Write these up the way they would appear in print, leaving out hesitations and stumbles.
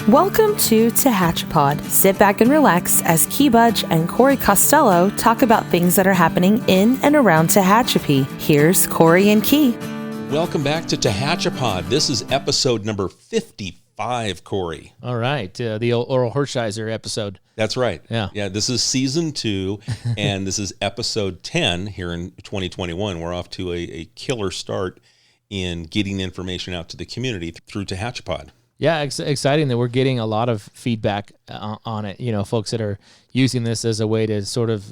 Welcome to Tehachapi. Sit back and relax as Key Budge and Corey Costello talk about things that are happening in and around Tehachapi. Here's Corey and Key. Welcome back to Tehachapi. This is episode number 55, Corey. All right, the Oral Hershiser episode. That's right. Yeah. This is season 2, and this is episode 10 here in 2021. We're off to a killer start in getting information out to the community through Tehachapi. Yeah, exciting that we're getting a lot of feedback on it. You know, folks that are using this as a way to sort of,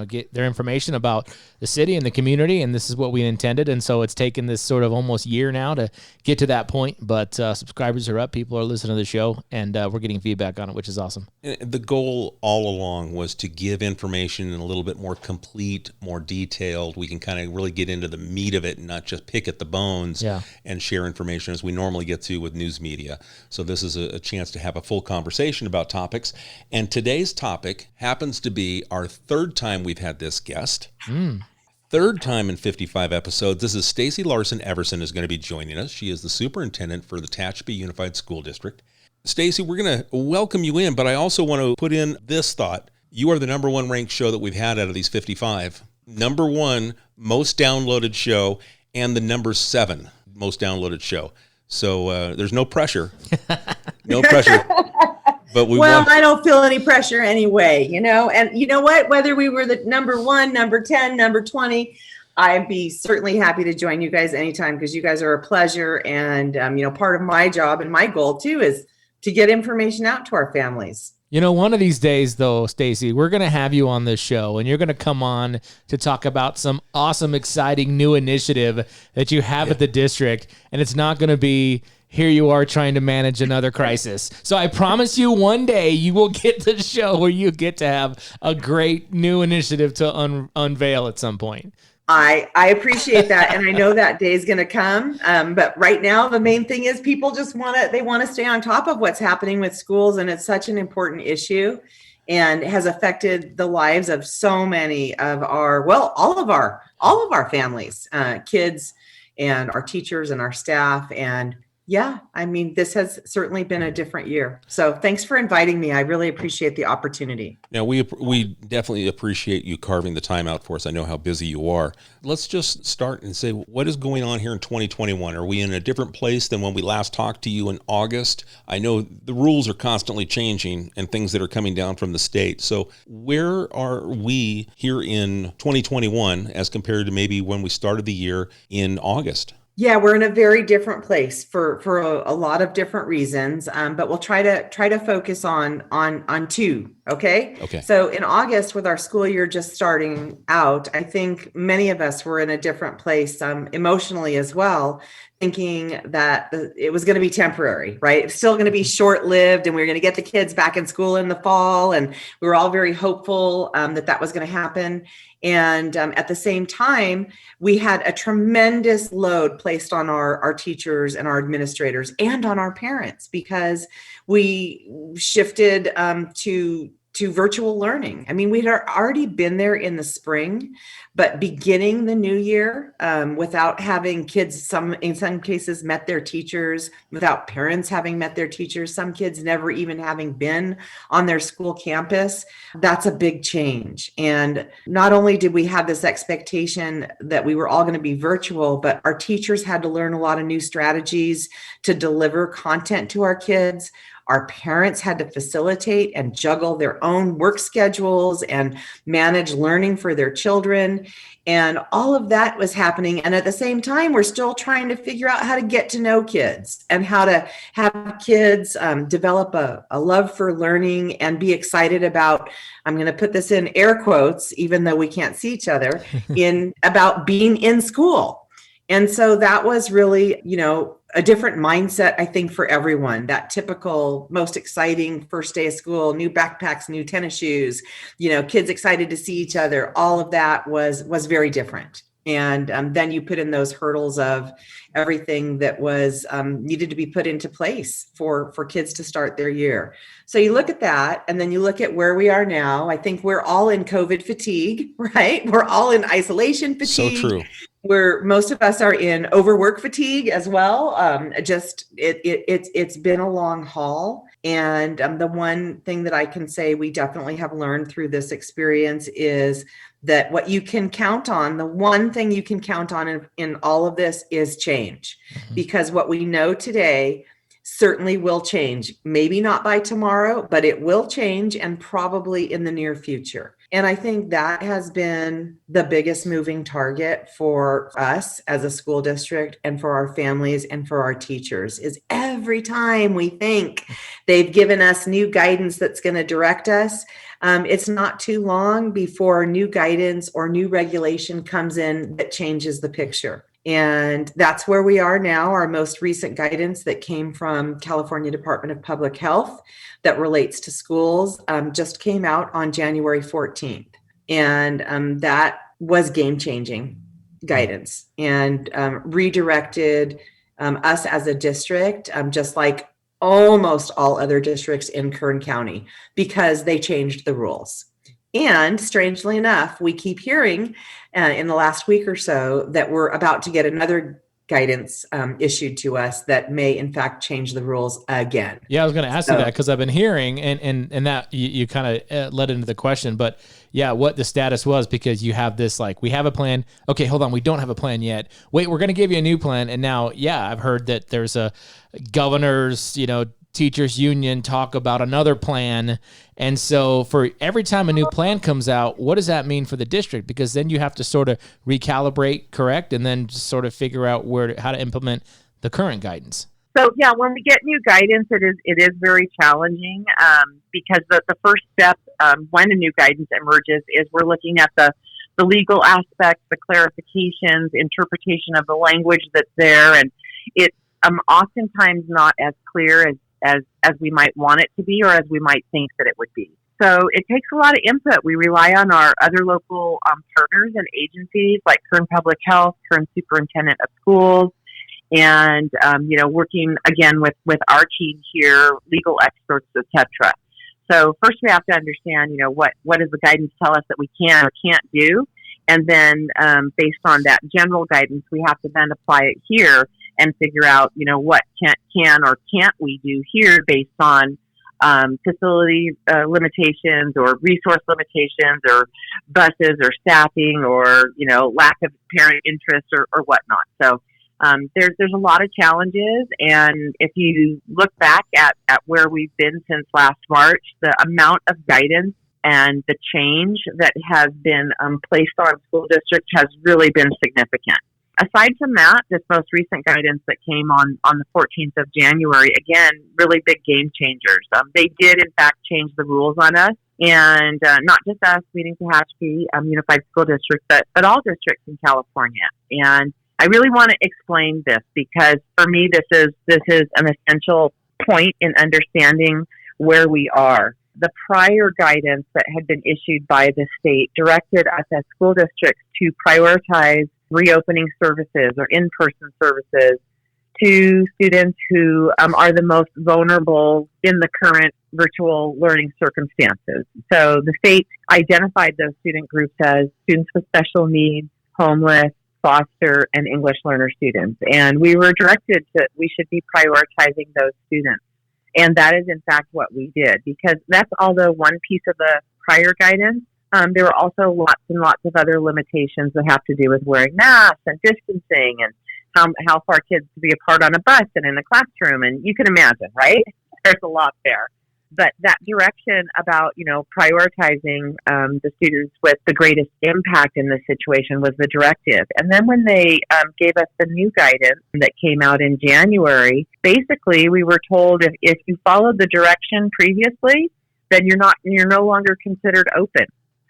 get their information about the city and the community, and this is what we intended. And so it's taken this sort of almost year now to get to that point, but subscribers are up, people are listening to the show, and we're getting feedback on it, which is awesome. The goal all along was to give information in a little bit more complete, more detailed. We can kind of really get into the meat of it and not just pick at the bones and share information as we normally get to with news media. So this is a chance to have a full conversation about topics. And today's topic happens to be our third time we've had this guest. Third time in 55 episodes. This is Stacy Larson Everson is going to be joining us. She is the superintendent for the Tehachapi Unified School District. Stacy, we're going to welcome you in, but I also want to put in this thought. You are the number one ranked show that we've had out of these 55. Number one most downloaded show and the number 7 most downloaded show. So there's no pressure. No pressure. But I don't feel any pressure anyway, and you know what, whether we were the number 1, number 10, number 20, I'd be certainly happy to join you guys anytime, because you guys are a pleasure. And, part of my job and my goal too is to get information out to our families. One of these days, though, Stacy, we're going to have you on this show, and you're going to come on to talk about some awesome, exciting new initiative that you have at the district, and it's not going to be, here you are trying to manage another crisis. So I promise you one day you will get the show where you get to have a great new initiative to unveil at some point. I appreciate that, and I know that day is going to come. But right now, the main thing is people just want to stay on top of what's happening with schools, and it's such an important issue, and has affected the lives of so many of all of our families, kids, and our teachers and our staff. And this has certainly been a different year. So thanks for inviting me. I really appreciate the opportunity. Now, we definitely appreciate you carving the time out for us. I know how busy you are. Let's just start and say, what is going on here in 2021? Are we in a different place than when we last talked to you in August? I know the rules are constantly changing and things that are coming down from the state. So where are we here in 2021 as compared to maybe when we started the year in August? Yeah, we're in a very different place for a lot of different reasons, but we'll try to focus on 2. Okay. So in August, with our school year just starting out, I think many of us were in a different place emotionally as well, thinking that it was going to be temporary, right? It's still going to be short-lived, and we were going to get the kids back in school in the fall, and we were all very hopeful that was going to happen. And at the same time, we had a tremendous load placed on our teachers and our administrators and on our parents, because we shifted to virtual learning. I mean, we'd already been there in the spring, but beginning the new year without having kids, in some cases met their teachers, without parents having met their teachers, some kids never even having been on their school campus, that's a big change. And not only did we have this expectation that we were all going to be virtual, but our teachers had to learn a lot of new strategies to deliver content to our kids. Our parents had to facilitate and juggle their own work schedules and manage learning for their children. And all of that was happening. And at the same time, we're still trying to figure out how to get to know kids and how to have kids develop a love for learning and be excited about, I'm going to put this in air quotes, even though we can't see each other, about being in school. And so that was really, a different mindset, I think, for everyone. That typical, most exciting first day of school, new backpacks, new tennis shoes, kids excited to see each other. All of that was very different. And then you put in those hurdles of everything that was needed to be put into place for kids to start their year. So you look at that, and then you look at where we are now. I think we're all in COVID fatigue, right? We're all in isolation fatigue. So true. most of us are in overwork fatigue as well. It's been a long haul. And the one thing that I can say we definitely have learned through this experience is that what you can count on, the one thing you can count on in all of this is change. Mm-hmm. Because what we know today certainly will change. Maybe not by tomorrow, but it will change, and probably in the near future. And I think that has been the biggest moving target for us as a school district and for our families and for our teachers is every time we think they've given us new guidance that's going to direct us, it's not too long before new guidance or new regulation comes in that changes the picture. And that's where we are now. Our most recent guidance that came from California Department of Public Health that relates to schools just came out on January 14th. And that was game-changing guidance and redirected us as a district, just like almost all other districts in Kern County, because they changed the rules. And strangely enough, we keep hearing in the last week or so that we're about to get another guidance issued to us that may in fact change the rules again. Yeah, I was going to ask you that because I've been hearing and that you kind of led into the question, but yeah, what the status was, because you have this, like, we have a plan. Okay, hold on. We don't have a plan yet. Wait, we're going to give you a new plan. And now, yeah, I've heard that there's a governor's, teachers union talk about another plan. And so for every time a new plan comes out, what does that mean for the district? Because then you have to sort of recalibrate, correct? And then just sort of figure out how to implement the current guidance. So yeah, when we get new guidance, it is very challenging because the first step when a new guidance emerges is we're looking at the legal aspects, the clarifications, interpretation of the language that's there, and it's oftentimes not as clear as we might want it to be or as we might think that it would be. So it takes a lot of input. We rely on our other local partners and agencies like Kern Public Health, Kern Superintendent of Schools, and working again with our team here, legal experts, etc. So first we have to understand, what does the guidance tell us that we can or can't do, and then based on that general guidance, we have to then apply it here and figure out, what can or can't we do here based on facility limitations or resource limitations or buses or staffing or, lack of parent interest or whatnot. So there's a lot of challenges. And if you look back at where we've been since last March, the amount of guidance and the change that has been placed on school districts has really been significant. Aside from that, this most recent guidance that came on the 14th of January, again, really big game changers. They did, in fact, change the rules on us, and not just us, meaning Tehachapi Unified School District, but all districts in California. And I really want to explain this because, for me, this is an essential point in understanding where we are. The prior guidance that had been issued by the state directed us as school districts to prioritize reopening services or in-person services to students who are the most vulnerable in the current virtual learning circumstances. So the state identified those student groups as students with special needs, homeless, foster, and English learner students. And we were directed that we should be prioritizing those students. And that is, in fact, what we did, because that's although one piece of the prior guidance, there were also lots and lots of other limitations that have to do with wearing masks and distancing and how far kids to be apart on a bus and in a classroom. And you can imagine, right? There's a lot there. But that direction about, prioritizing the students with the greatest impact in this situation was the directive. And then when they gave us the new guidance that came out in January, basically we were told if you followed the direction previously, then you're no longer considered open.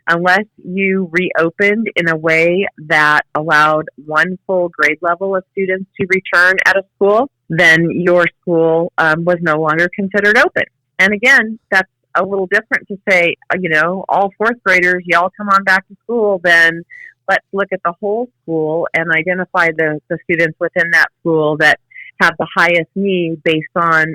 Unless you reopened in a way that allowed one full grade level of students to return at a school, then your school was no longer considered open. And again, that's a little different to say, all fourth graders, y'all come on back to school, then let's look at the whole school and identify the students within that school that have the highest need based on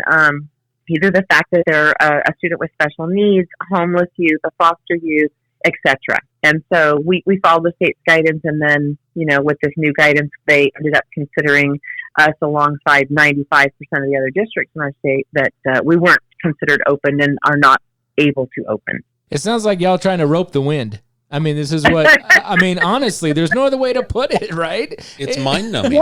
either the fact that they're a student with special needs, homeless youth, a foster youth, etc. And so we followed the state's guidance and then, with this new guidance, they ended up considering us alongside 95% of the other districts in our state that we weren't considered open and are not able to open. It sounds like y'all trying to rope the wind. I mean, this is what, honestly, there's no other way to put it, right? It's mind-numbing.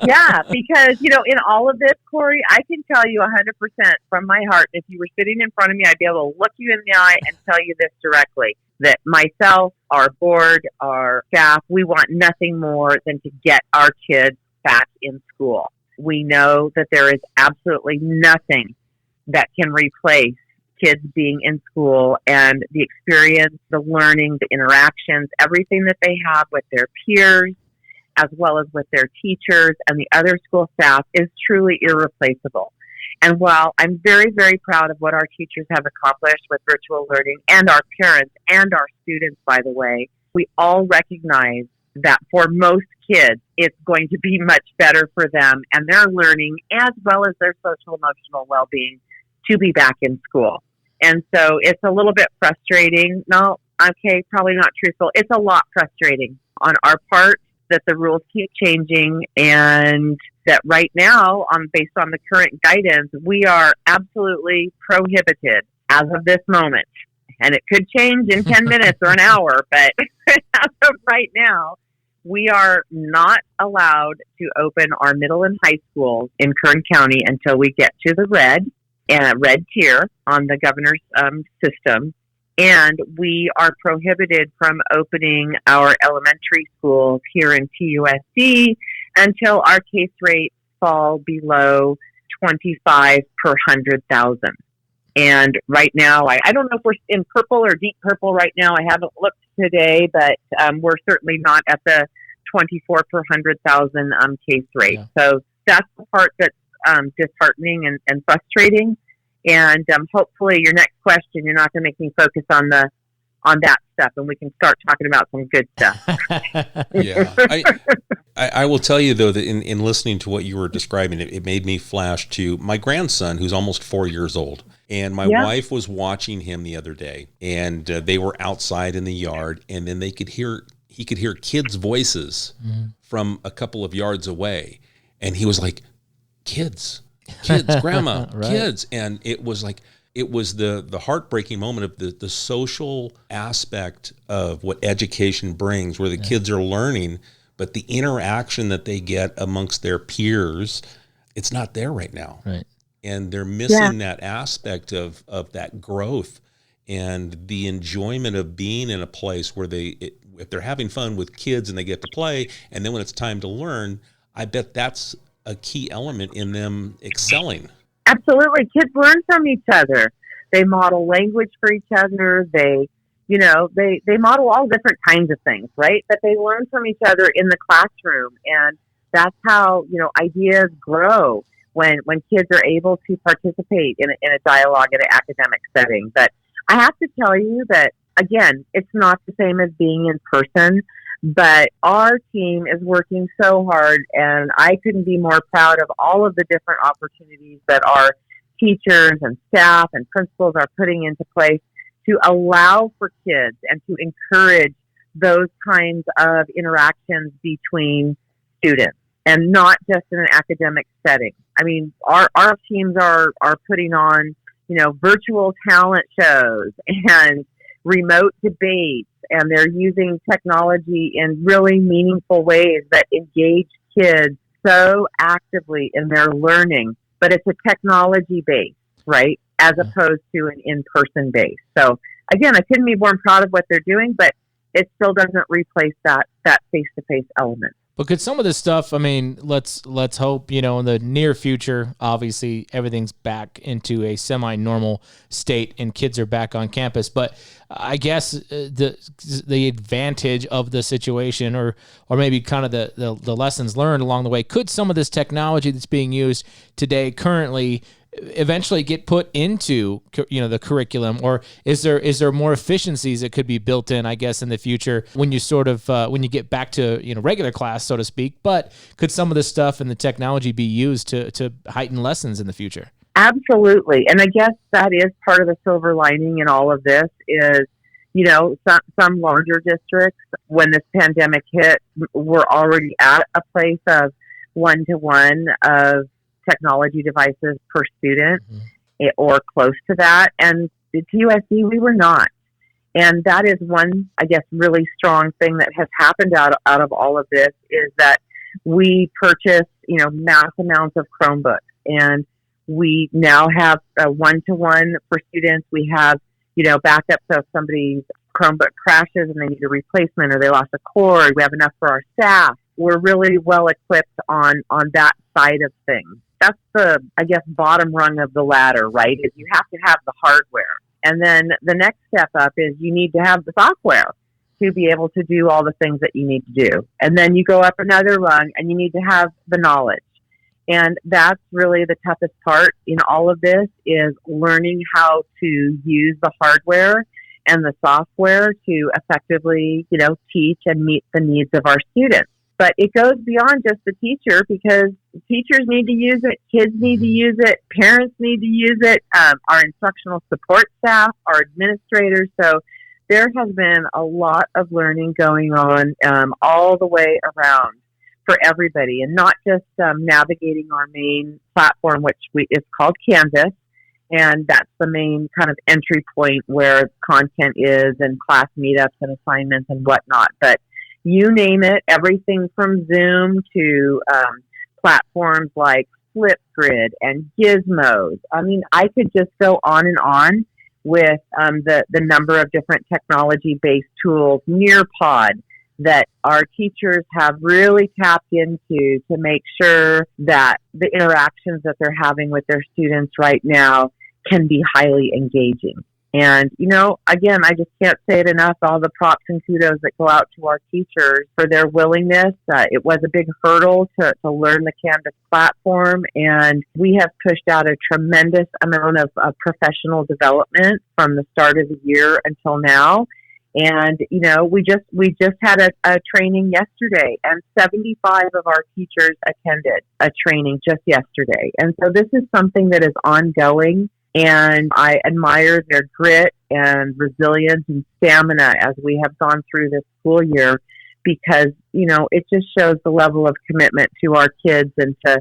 Yeah, because, in all of this, Corey, I can tell you 100% from my heart, if you were sitting in front of me, I'd be able to look you in the eye and tell you this directly, that myself, our board, our staff, we want nothing more than to get our kids back in school. We know that there is absolutely nothing that can replace kids being in school and the experience, the learning, the interactions, everything that they have with their peers, as well as with their teachers and the other school staff is truly irreplaceable. And while I'm very, very proud of what our teachers have accomplished with virtual learning and our parents and our students, by the way, we all recognize that for most kids, it's going to be much better for them and their learning as well as their social emotional well-being to be back in school. And so it's a little bit frustrating. No, okay, probably not truthful. It's a lot frustrating on our part that the rules keep changing and that right now, based on the current guidance, we are absolutely prohibited as of this moment. And it could change in 10 minutes or an hour, but as of right now, we are not allowed to open our middle and high schools in Kern County until we get to the red tier on the governor's system. And we are prohibited from opening our elementary schools here in TUSD until our case rates fall below 25 per 100,000. And right now, I don't know if we're in purple or deep purple right now. I haven't looked today, but we're certainly not at the 24 per 100,000 case rate. Yeah. So that's the part that's disheartening and frustrating. And hopefully your next question, you're not going to make me focus on that stuff, and we can start talking about some good stuff. Yeah. I will tell you, though, that in listening to what you were describing, it made me flash to my grandson, who's almost 4 years old. And my wife was watching him the other day, and they were outside in the yard, and then he could hear kids' voices from a couple of yards away. And he was like, kids, grandma, right. Kids. And it was the heartbreaking moment of the social aspect of what education brings, where the kids are learning, but the interaction that they get amongst their peers, it's not there right now. Right. And they're missing that aspect of that growth and the enjoyment of being in a place where if they're having fun with kids and they get to play, and then when it's time to learn, I bet that's a key element in them excelling. Absolutely. Kids learn from each other. They model language for each other. They model all different kinds of things, right? But they learn from each other in the classroom. And that's how, ideas grow when kids are able to participate in a dialogue in an academic setting. But I have to tell you that, again, it's not the same as being in person, but our team is working so hard, and I couldn't be more proud of all of the different opportunities that our teachers and staff and principals are putting into place to allow for kids and to encourage those kinds of interactions between students, and not just in an academic setting. I mean, our teams are putting on, virtual talent shows and remote debates, and they're using technology in really meaningful ways that engage kids so actively in their learning. But it's a technology base, right, as opposed to an in-person base. So again, I couldn't be more proud of what they're doing, but it still doesn't replace that face-to-face element. But could some of this stuff, let's hope, in the near future, obviously everything's back into a semi-normal state and kids are back on campus. But I guess the advantage of the situation, or maybe kind of the lessons learned along the way, could some of this technology that's being used today currently eventually get put into the curriculum, or is there more efficiencies that could be built in, I guess, in the future when you when you get back to regular class, so to speak? But could some of this stuff and the technology be used to heighten lessons in the future? Absolutely. And I guess that is part of the silver lining in all of this is, some larger districts, when this pandemic hit, were already at a place of 1-to-1 of technology devices per student, or close to that. And the TUSD, we were not. And that is one, I guess, really strong thing that has happened out of all of this, is that we purchased, mass amounts of Chromebooks, and we now have a 1-to-1 for students. We have, backup. So if somebody's Chromebook crashes and they need a replacement, or they lost a cord, we have enough for our staff. We're really well equipped on that side of things. That's the, I guess, bottom rung of the ladder, right? Is you have to have the hardware. And then the next step up is you need to have the software to be able to do all the things that you need to do. And then you go up another rung and you need to have the knowledge. And that's really the toughest part in all of this, is learning how to use the hardware and the software to effectively, teach and meet the needs of our students. But it goes beyond just the teacher, because teachers need to use it, kids need to use it, parents need to use it, our instructional support staff, our administrators. So there has been a lot of learning going on all the way around for everybody, and not just navigating our main platform, which is called Canvas. And that's the main kind of entry point where content is, and class meetups and assignments and whatnot. But you name it, everything from Zoom to platforms like Flipgrid and Gizmos. I mean, I could just go on and on with the number of different technology-based tools, Nearpod, that our teachers have really tapped into to make sure that the interactions that they're having with their students right now can be highly engaging. And, again, I just can't say it enough, all the props and kudos that go out to our teachers for their willingness. It was a big hurdle to learn the Canvas platform, and we have pushed out a tremendous amount of professional development from the start of the year until now. And, we just had a training yesterday, and 75 of our teachers attended a training just yesterday. And so this is something that is ongoing. And I admire their grit and resilience and stamina as we have gone through this school year, because, it just shows the level of commitment to our kids and to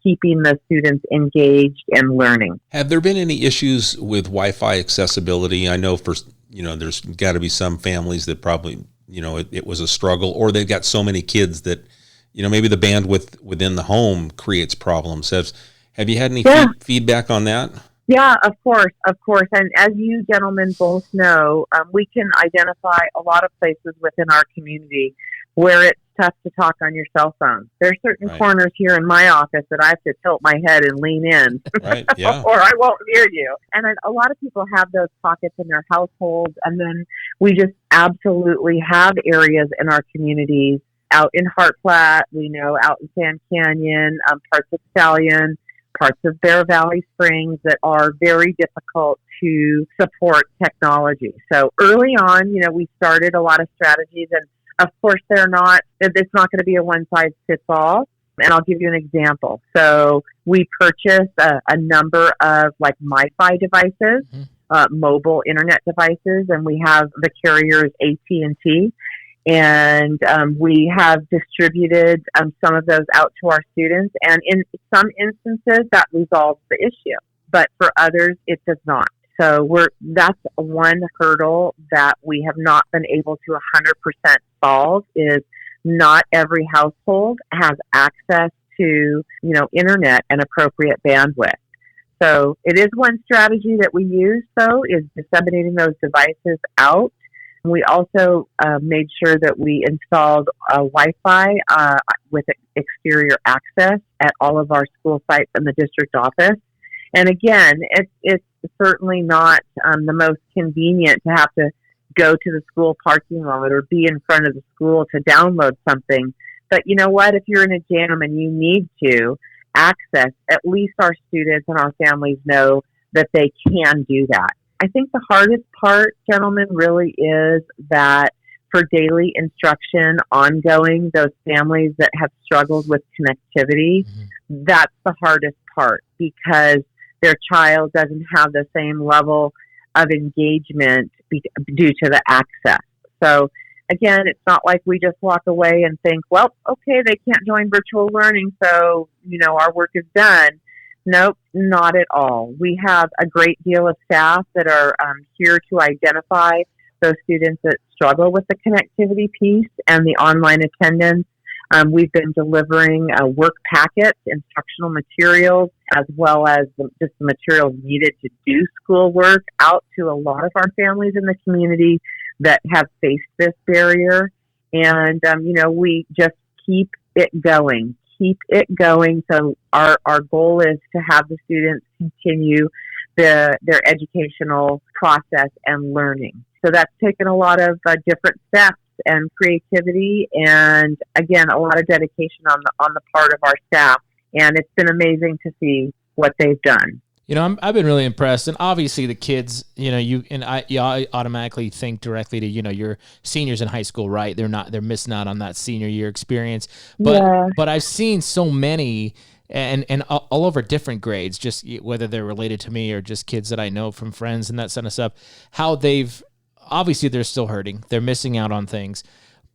keeping the students engaged and learning. Have there been any issues with Wi-Fi accessibility? I know there's got to be some families that probably, it was a struggle, or they've got so many kids that, maybe the bandwidth within the home creates problems. Have you had any feedback on that? Yeah, of course. And as you gentlemen both know, we can identify a lot of places within our community where it's tough to talk on your cell phone. There are certain corners here in my office that I have to tilt my head and lean in, or I won't hear you. And a lot of people have those pockets in their households. And then we just absolutely have areas in our communities, out in Heart Flat, out in Sand Canyon, parts of Stallion, parts of Bear Valley Springs, that are very difficult to support technology. So early on, we started a lot of strategies, and of course it's not going to be a one size fits all. And I'll give you an example. So we purchased a number of MiFi devices, mobile internet devices, and we have the carriers AT&T. And we have distributed some of those out to our students. And in some instances, that resolves the issue. But for others, it does not. So that's one hurdle that we have not been able to 100% solve, is not every household has access to, internet and appropriate bandwidth. So it is one strategy that we use, though, is disseminating those devices out. We also made sure that we installed Wi-Fi with exterior access at all of our school sites in the district office. And again, it's certainly not the most convenient to have to go to the school parking lot or be in front of the school to download something. But you know what? If you're in a jam and you need to access, at least our students and our families know that they can do that. I think the hardest part, gentlemen, really is that for daily instruction, ongoing, those families that have struggled with connectivity, that's the hardest part, because their child doesn't have the same level of engagement due to the access. So again, it's not like we just walk away and think, well, okay, they can't join virtual learning, so, our work is done. Nope, not at all. We have a great deal of staff that are here to identify those students that struggle with the connectivity piece and the online attendance. We've been delivering work packets, instructional materials, as well as just the materials needed to do schoolwork out to a lot of our families in the community that have faced this barrier. And, we just keep it going. So our goal is to have the students continue their educational process and learning. So that's taken a lot of different steps and creativity, and again, a lot of dedication on the part of our staff. And it's been amazing to see what they've done. I've been really impressed, and obviously the kids, you automatically think directly to, your seniors in high school, right? They're missing out on that senior year experience. But I've seen so many and all over different grades, just whether they're related to me or just kids that I know from friends and that kind of stuff, how obviously they're still hurting. They're missing out on things,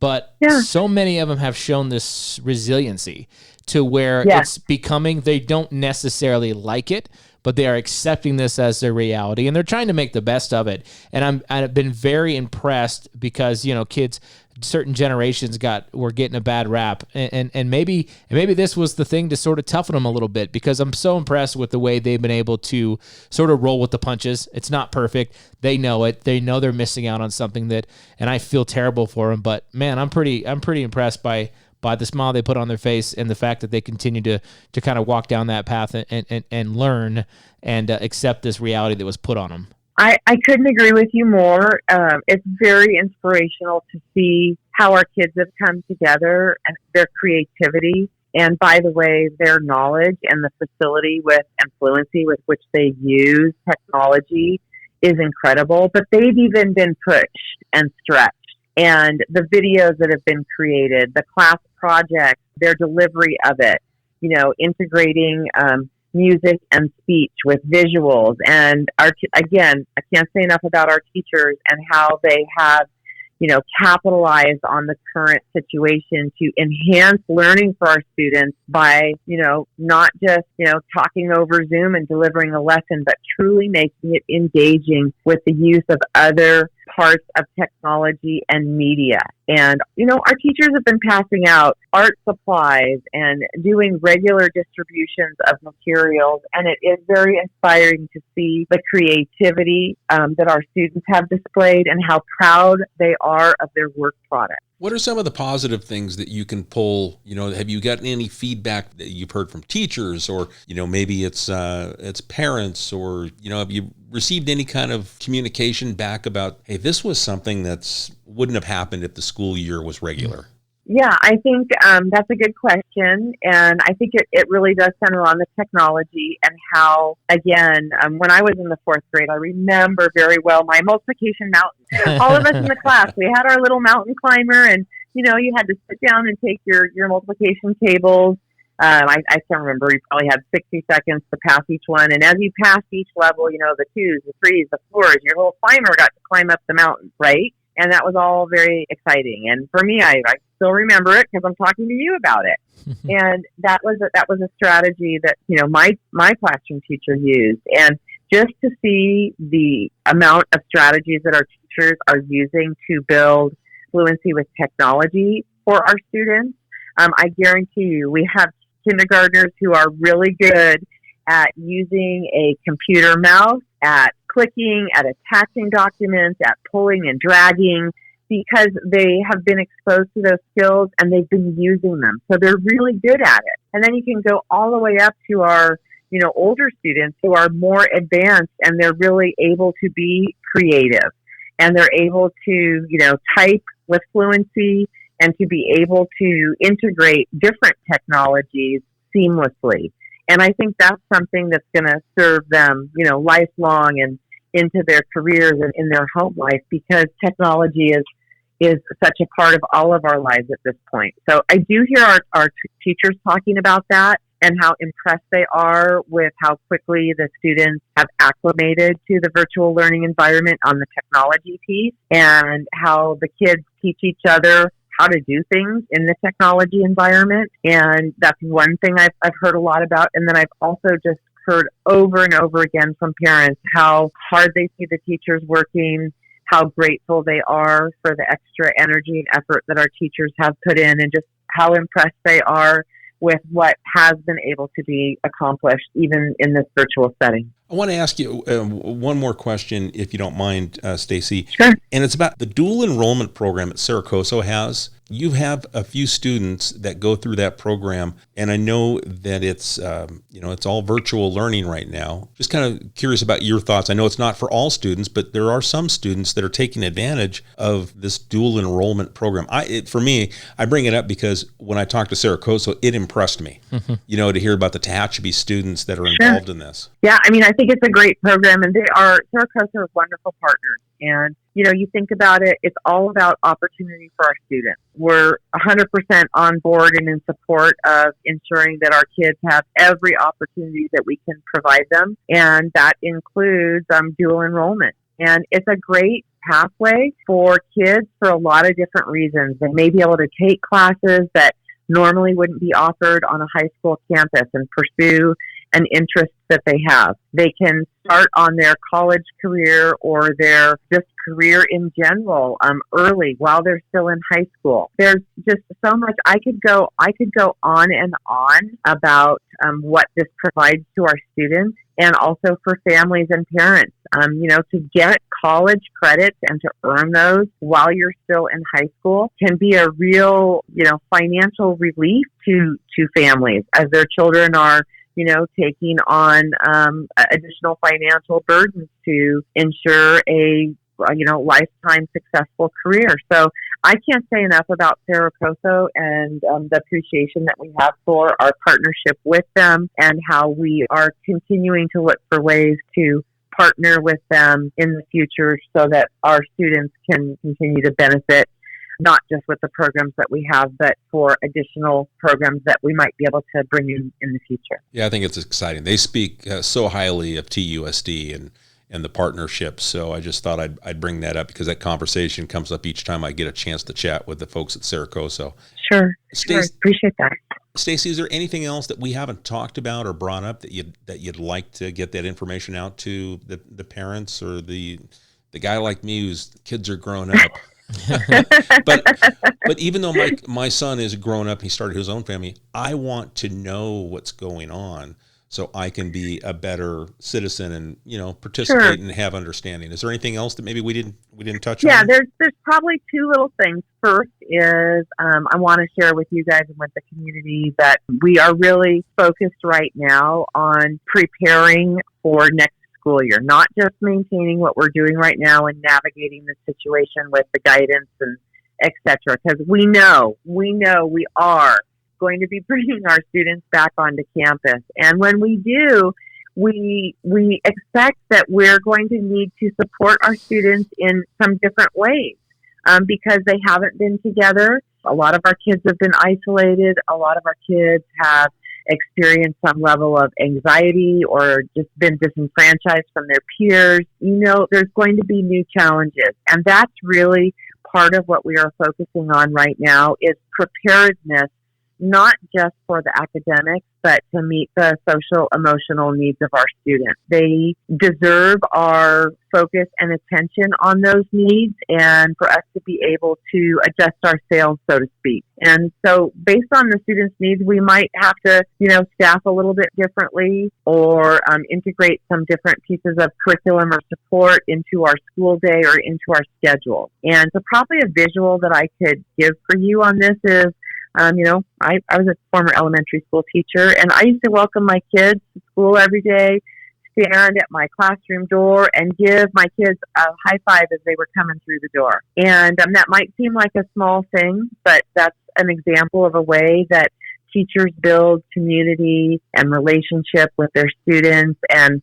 but so many of them have shown this resiliency to where it's becoming, they don't necessarily like it, but they are accepting this as their reality, and they're trying to make the best of it. And I've been very impressed because, kids, certain generations were getting a bad rap, and maybe this was the thing to sort of toughen them a little bit, because I'm so impressed with the way they've been able to sort of roll with the punches. It's not perfect. They know it. They know they're missing out on something and I feel terrible for them, but man, I'm pretty impressed by the smile they put on their face and the fact that they continue to kind of walk down that path and learn and accept this reality that was put on them. I couldn't agree with you more. It's very inspirational to see how our kids have come together and their creativity. And by the way, their knowledge and the facility and fluency with which they use technology is incredible. But they've even been pushed and stretched. And the videos that have been created, the class projects, their delivery of it, integrating music and speech with visuals. And again, I can't say enough about our teachers and how they have, capitalized on the current situation to enhance learning for our students by, not just, talking over Zoom and delivering a lesson, but truly making it engaging with the use of other parts of technology and media. And, our teachers have been passing out art supplies and doing regular distributions of materials. And it is very inspiring to see the creativity that our students have displayed and how proud they are of their work product. What are some of the positive things that you can pull? Have you gotten any feedback that you've heard from teachers, or, maybe it's parents, or, have you received any kind of communication back about, hey, this was something wouldn't have happened if the school year was regular? Yeah, I think that's a good question. And I think it really does center on the technology and how, again, when I was in the fourth grade, I remember very well my multiplication mountain. All of us in the class, we had our little mountain climber, and, you had to sit down and take your multiplication tables. I can't remember. You probably had 60 seconds to pass each one. And as you passed each level, the 2s, the 3s, the 4s, your little climber got to climb up the mountain, right? And that was all very exciting. And for me, I still remember it because I'm talking to you about it. And that was a strategy that, my classroom teacher used. And just to see the amount of strategies that our teachers are using to build fluency with technology for our students, I guarantee you, we have kindergartners who are really good at using a computer mouse, at clicking, at attaching documents, at pulling and dragging, because they have been exposed to those skills and they've been using them. So they're really good at it. And then you can go all the way up to our, older students who are more advanced, and they're really able to be creative, and they're able to, type with fluency and to be able to integrate different technologies seamlessly. And I think that's something that's going to serve them, lifelong and into their careers and in their home life, because technology is such a part of all of our lives at this point. So I do hear our teachers talking about that, and how impressed they are with how quickly the students have acclimated to the virtual learning environment on the technology piece, and how the kids teach each other how to do things in the technology environment. And that's one thing I've heard a lot about. And then I've also just heard over and over again from parents how hard they see the teachers working, how grateful they are for the extra energy and effort that our teachers have put in, and just how impressed they are with what has been able to be accomplished even in this virtual setting. I want to ask you one more question, if you don't mind, Stacy. Sure. And it's about the dual enrollment program that Saracoso has. You have a few students that go through that program, and I know that it's it's all virtual learning right now. Just kind of curious about your thoughts. I know it's not for all students, but there are some students that are taking advantage of this dual enrollment program. For me, I bring it up because when I talked to Saracoso, it impressed me. To hear about the Tehachapi students that are involved in this. Yeah, I mean, I think it's a great program, and Saracoso is wonderful partners. And, you think about it, it's all about opportunity for our students. We're 100% on board and in support of ensuring that our kids have every opportunity that we can provide them. And that includes dual enrollment. And it's a great pathway for kids for a lot of different reasons. They may be able to take classes that normally wouldn't be offered on a high school campus and pursue an interest that they have. They can start on their college career or their just career in general early while they're still in high school. There's just so much. I could go on and on about what this provides to our students, and also for families and parents. To get college credits and to earn those while you're still in high school can be a real, financial relief to families as their children are taking on additional financial burdens to ensure a lifetime successful career. So I can't say enough about Saracoso and the appreciation that we have for our partnership with them, and how we are continuing to look for ways to partner with them in the future so that our students can continue to benefit, not just with the programs that we have, but for additional programs that we might be able to bring in the future. Yeah, I think it's exciting. They speak so highly of TUSD and the partnership. So I just thought I'd bring that up because that conversation comes up each time I get a chance to chat with the folks at Saracoso. Sure. Appreciate that. Stacy, is there anything else that we haven't talked about or brought up that you'd like to get that information out to the parents or the guy like me whose kids are grown up? but even though my son is grown up, he started his own family, I want to know what's going on so I can be a better citizen and participate and have understanding. Is there anything else that maybe we didn't touch on? Yeah, there's probably two little things. First is I want to share with you guys and with the community that we are really focused right now on preparing for next school year, not just maintaining what we're doing right now and navigating the situation with the guidance and et cetera, because we know we are going to be bringing our students back onto campus. And when we do, we expect that we're going to need to support our students in some different ways because they haven't been together. A lot of our kids have been isolated. A lot of our kids have experienced some level of anxiety or just been disenfranchised from their peers. There's going to be new challenges. And that's really part of what we are focusing on right now is preparedness, not just for the academics, but to meet the social, emotional needs of our students. They deserve our focus and attention on those needs and for us to be able to adjust our sails, so to speak. And so based on the students' needs, we might have to, staff a little bit differently or integrate some different pieces of curriculum or support into our school day or into our schedule. And so probably a visual that I could give for you on this is, I was a former elementary school teacher, and I used to welcome my kids to school every day, stand at my classroom door, and give my kids a high five as they were coming through the door. And that might seem like a small thing, but that's an example of a way that teachers build community and relationship with their students and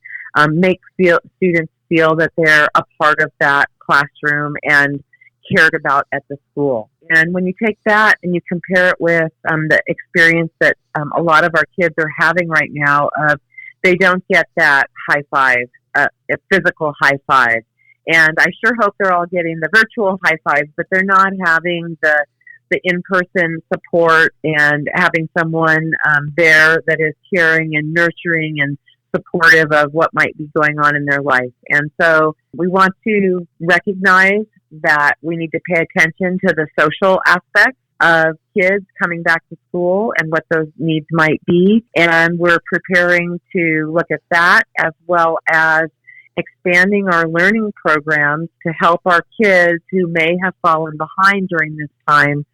make students feel that they're a part of that classroom and cared about at the school. And when you take that and you compare it with the experience that a lot of our kids are having right now, they don't get that high five, a physical high five. And I sure hope they're all getting the virtual high fives, but they're not having the in-person support and having someone there that is caring and nurturing and supportive of what might be going on in their life. And so we want to recognize that we need to pay attention to the social aspects of kids coming back to school and what those needs might be. And we're preparing to look at that, as well as expanding our learning programs to help our kids who may have fallen behind during this time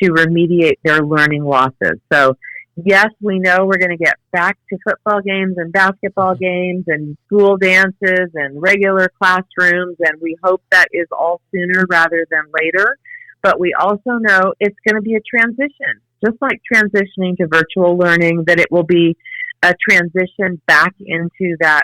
to remediate their learning losses. So yes, we know we're going to get back to football games and basketball games and school dances and regular classrooms, and we hope that is all sooner rather than later. But we also know it's going to be a transition, just like transitioning to virtual learning, that it will be a transition back into that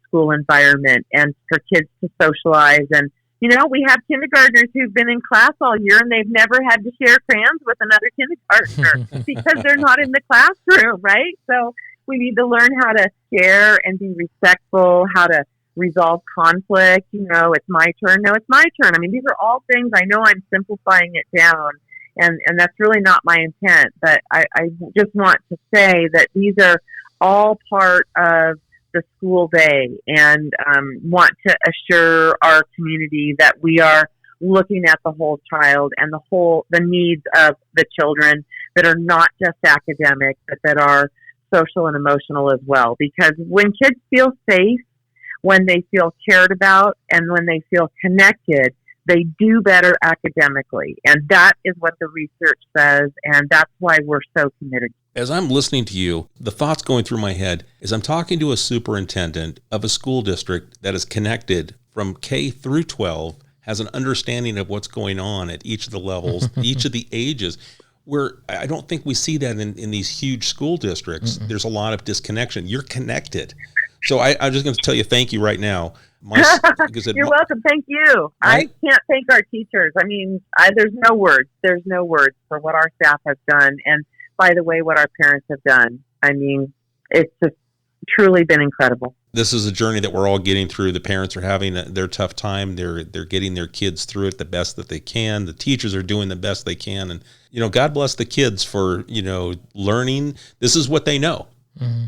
school environment and for kids to socialize. And you know, we have kindergartners who've been in class all year and they've never had to share crayons with another kindergartner because they're not in the classroom, right? So we need to learn how to share and be respectful, how to resolve conflict. You know, it's my turn. No, it's my turn. I mean, these are all things. I know I'm simplifying it down, and that's really not my intent. But I just want to say that these are all part of the school day, and want to assure our community that we are looking at the whole child and the needs of the children that are not just academic, but that are social and emotional as well. Because when kids feel safe, when they feel cared about, and when they feel connected, they do better academically. And that is what the research says, and that's why we're so committed. As I'm listening to you, the thoughts going through my head is I'm talking to a superintendent of a school district that is connected from K through 12, has an understanding of what's going on at each of the levels, each of the ages, where I don't think we see that in these huge school districts. There's a lot of disconnection. You're connected. So I'm just going to tell you thank you right now. You're welcome. Thank you. I can't thank our teachers. I mean, there's no words. There's no words for what our staff has done. And by the way, what our parents have done. I mean, it's just truly been incredible. This is a journey that we're all getting through. The parents are having their tough time. They're getting their kids through it the best that they can. The teachers are doing the best they can. And, you know, God bless the kids for, you know, learning. This is what they know,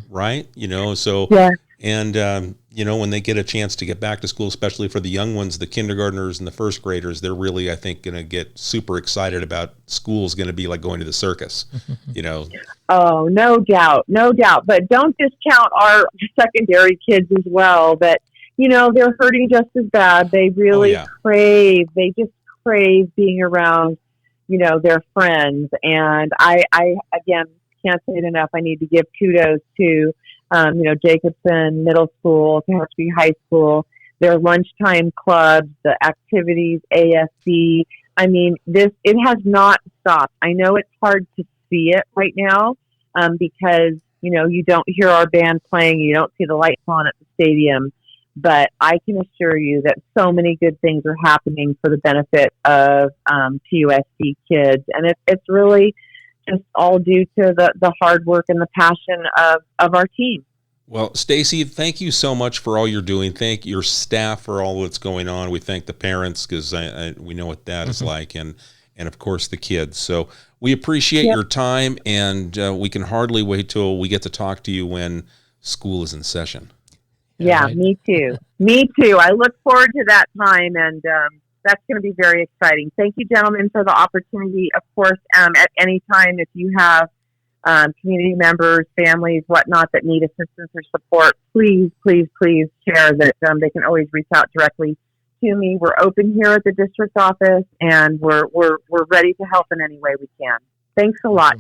right? You know, so, yeah. And, you know, when they get a chance to get back to school, especially for the young ones, the kindergartners and the first graders, they're really, I think, going to get super excited about school's going to be like going to the circus, you know. Oh, no doubt. No doubt. But don't discount our secondary kids as well, that, you know, they're hurting just as bad. They really they just crave being around, you know, their friends. And I again, can't say it enough. I need to give kudos to you know, Jacobson Middle School, Tehachapi High School, their lunchtime clubs, the activities, ASD. I mean, it has not stopped. I know it's hard to see it right now because, you know, you don't hear our band playing, you don't see the lights on at the stadium, but I can assure you that so many good things are happening for the benefit of TUSD kids. And it's really just all due to the hard work and the passion of our team. Well, Stacy, thank you so much for all you're doing. Thank your staff for all that's going on. We thank the parents because we know what that is like, and of course the kids. So we appreciate your time, and we can hardly wait till we get to talk to you when school is in session. Yeah, right. Me too. Me too. I look forward to that time, and that's going to be very exciting. Thank you, gentlemen, for the opportunity. Of course, at any time, if you have community members, families, whatnot that need assistance or support, please share that they can always reach out directly to me. We're open here at the district office, and we're ready to help in any way we can. Thanks a lot.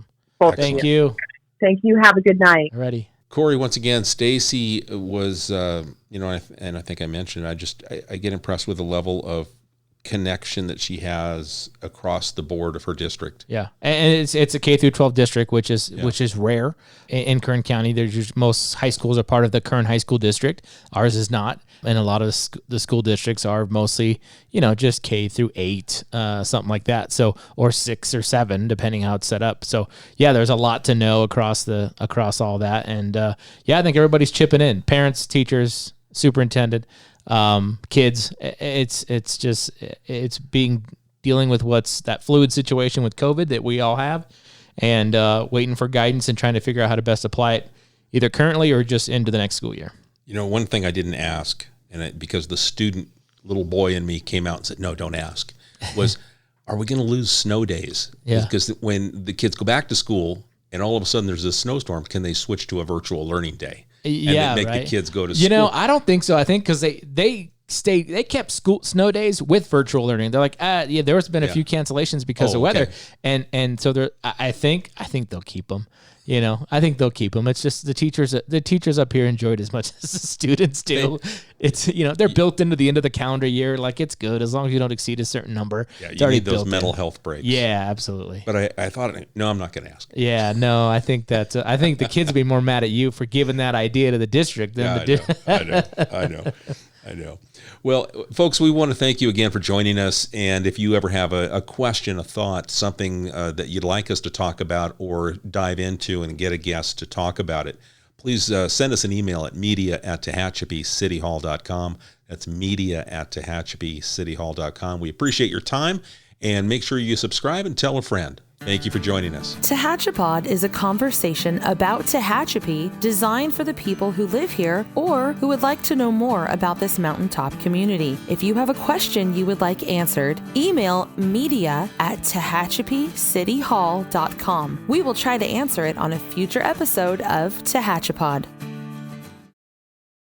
Thank you. Thank you. Have a good night. Ready. Corey, once again, Stacy was, you know, and I think I mentioned, I get impressed with the level of connection that she has across the board of her district. Yeah, and it's a K through 12 district, which is rare in Kern County. Most high schools are part of the Kern High School District. Ours is not, and a lot of the school districts are mostly just K through 8, something like that. So, or 6 or 7, depending how it's set up. So yeah, there's a lot to know across all that, and I think everybody's chipping in: parents, teachers, superintendent. Kids, it's dealing with what's that fluid situation with COVID that we all have, and waiting for guidance and trying to figure out how to best apply it either currently or just into the next school year. One thing I didn't ask, because the little boy in me came out and said, no, don't ask, was, are we going to lose snow days? Yeah. Because when the kids go back to school and all of a sudden there's this snowstorm, can they switch to a virtual learning day? And make the kids go to school. I don't think so. I think because they kept school snow days with virtual learning. They're like, there's been a few cancellations because of weather, and so I think they'll keep them. I think they'll keep them. It's just the teachers up here enjoy it as much as the students do. They're built into the end of the calendar year. Like, it's good as long as you don't exceed a certain number. Yeah, you need those mental health breaks. Yeah, absolutely. But I thought, no, I'm not going to ask. Yeah, no, I think I think the kids would be more mad at you for giving that idea to the district than I know. Well, folks, we want to thank you again for joining us. And if you ever have a question, a thought, something that you'd like us to talk about or dive into and get a guest to talk about it, please send us an email at media@tehachapicityhall.com. That's media@tehachapicityhall.com. We appreciate your time, and make sure you subscribe and tell a friend. Thank you for joining us. Tehachapod is a conversation about Tehachapi designed for the people who live here or who would like to know more about this mountaintop community. If you have a question you would like answered, email media@tehachapicityhall.com. We will try to answer it on a future episode of Tehachapod.